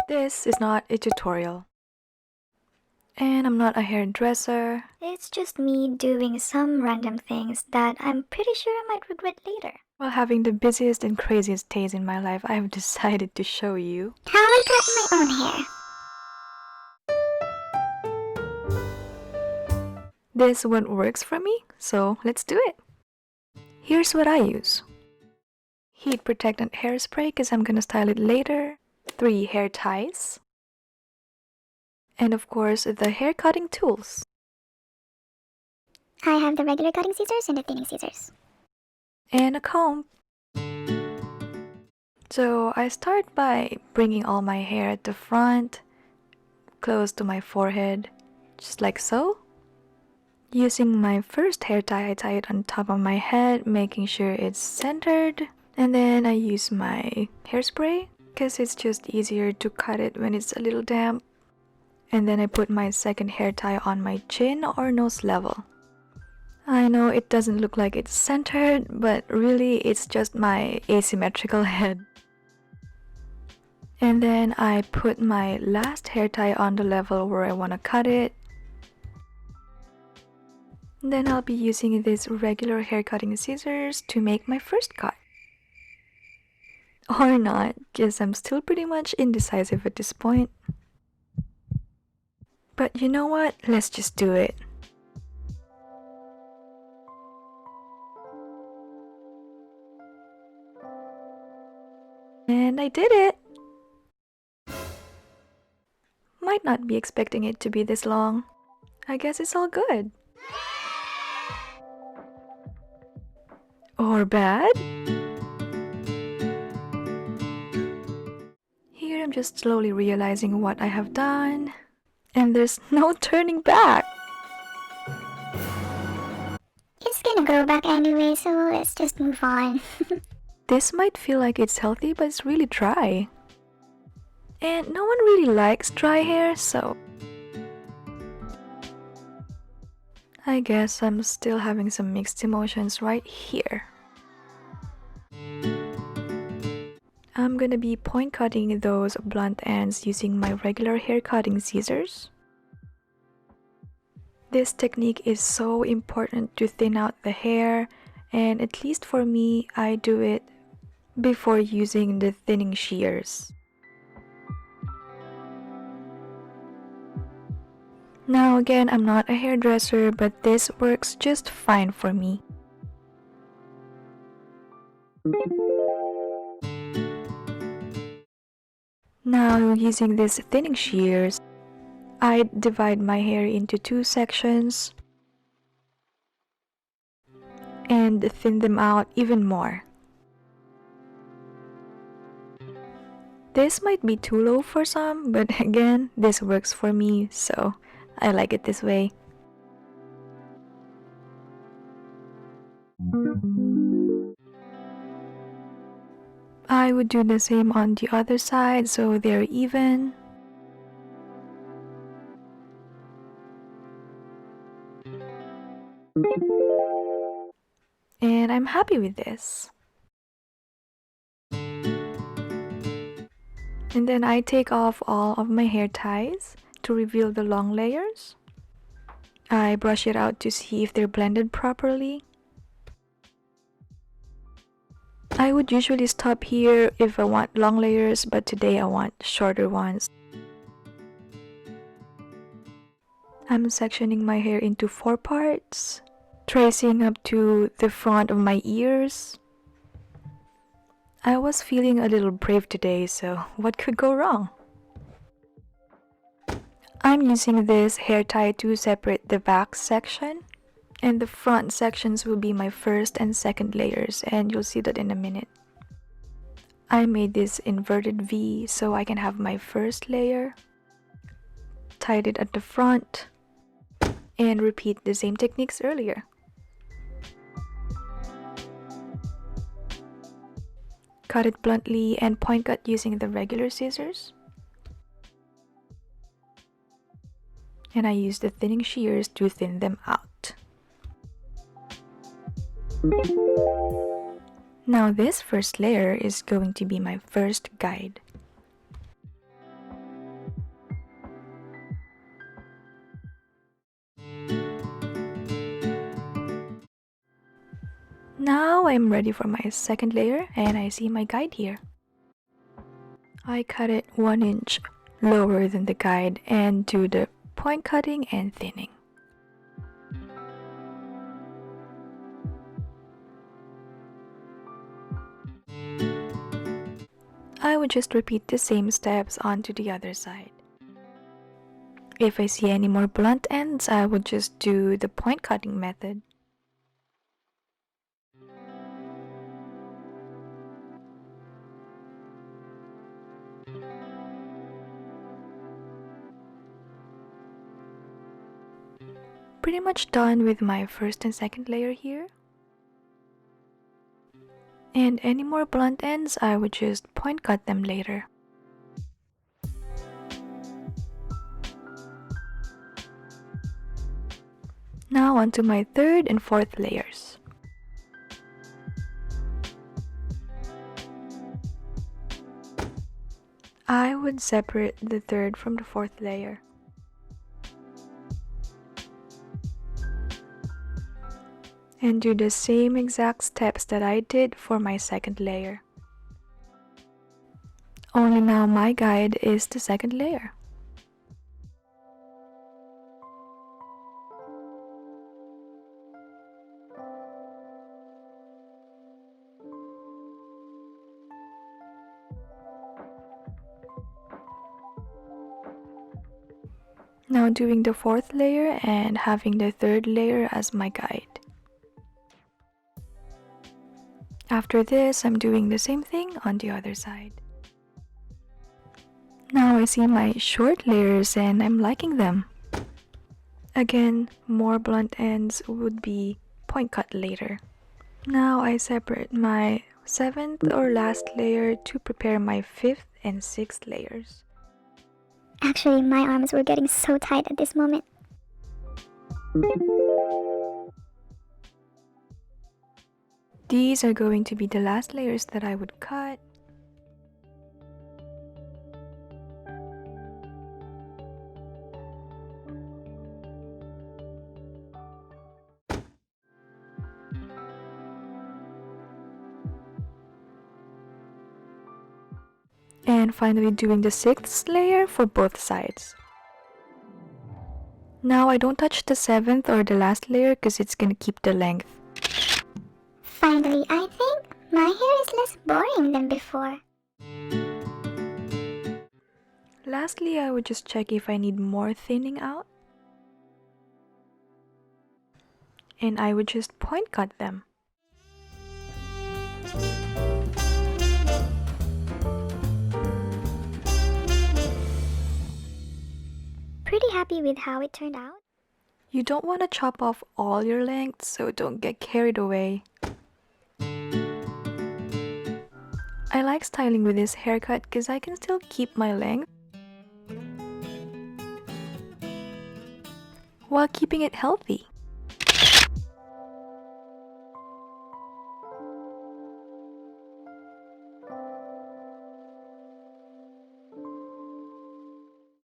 This is not a tutorial. And I'm not a hairdresser. It's just me doing some random things that I'm pretty sure I might regret later. While having the busiest and craziest days in my life, I have decided to show you how I cut my own hair. This one works for me, so let's do it. Here's what I use. Heat protectant hairspray because I'm gonna style it later. 3 hair ties. And of course, the hair cutting tools. I have the regular cutting scissors and the thinning scissors. And a comb. So I start by bringing all my hair at the front, close to my forehead, just like so. Using my first hair tie, I tie it on top of my head, making sure it's centered. And then I use my hairspray, because it's just easier to cut it when it's a little damp. And then I put my second hair tie on my chin or nose level. I know it doesn't look like it's centered, but really it's just my asymmetrical head. And then I put my last hair tie on the level where I want to cut it. Then I'll be using these regular hair cutting scissors to make my first cut. Or not, because I'm still pretty much indecisive at this point. But you know what? Let's just do it. And I did it! Might not be expecting it to be this long. I guess it's all good. Or bad? Here I'm just slowly realizing what I have done. And there's no turning back. It's gonna grow back anyway, so let's just move on. This might feel like it's healthy, but it's really dry. And no one really likes dry hair, so I guess I'm still having some mixed emotions right here. I'm gonna be point cutting those blunt ends using my regular hair cutting scissors. This technique is so important to thin out the hair, and at least for me, I do it before using the thinning shears. Now again, I'm not a hairdresser, but this works just fine for me. Now, using these thinning shears, I divide my hair into 2 sections and thin them out even more. This might be too low for some, but again, this works for me, so I like it this way. I would do the same on the other side so they're even. And I'm happy with this. And then I take off all of my hair ties to reveal the long layers. I brush it out to see if they're blended properly. I would usually stop here if I want long layers, but today I want shorter ones. I'm sectioning my hair into 4 parts, tracing up to the front of my ears. I was feeling a little brave today, so what could go wrong? I'm using this hair tie to separate the back section, and the front sections will be my first and second layers, and you'll see that in a minute. I made this inverted V so I can have my first layer, tied it at the front, and repeat the same techniques earlier. Cut it bluntly and point cut using the regular scissors. And I use the thinning shears to thin them out. Now this first layer is going to be my first guide. Now I'm ready for my second layer and I see my guide here. I cut it 1 inch lower than the guide and do the point cutting and thinning. I would just repeat the same steps onto the other side. If I see any more blunt ends, I would just do the point cutting method. Pretty much done with my first and second layer here. And any more blunt ends, I would just point cut them later. Now onto my third and fourth layers. I would separate the third from the fourth layer. And do the same exact steps that I did for my second layer. Only now my guide is the second layer. Now doing the fourth layer and having the third layer as my guide. After this, I'm doing the same thing on the other side. Now I see my short layers and I'm liking them. Again, more blunt ends would be point cut later. Now I separate my 7th or last layer to prepare my 5th and 6th layers. Actually, my arms were getting so tight at this moment. These are going to be the last layers that I would cut. And finally doing the 6th layer for both sides. Now I don't touch the 7th or the last layer because it's gonna keep the length. Finally, I think my hair is less boring than before. Lastly, I would just check if I need more thinning out. And I would just point cut them. Pretty happy with how it turned out. You don't want to chop off all your length, so don't get carried away. I like styling with this haircut because I can still keep my length while keeping it healthy.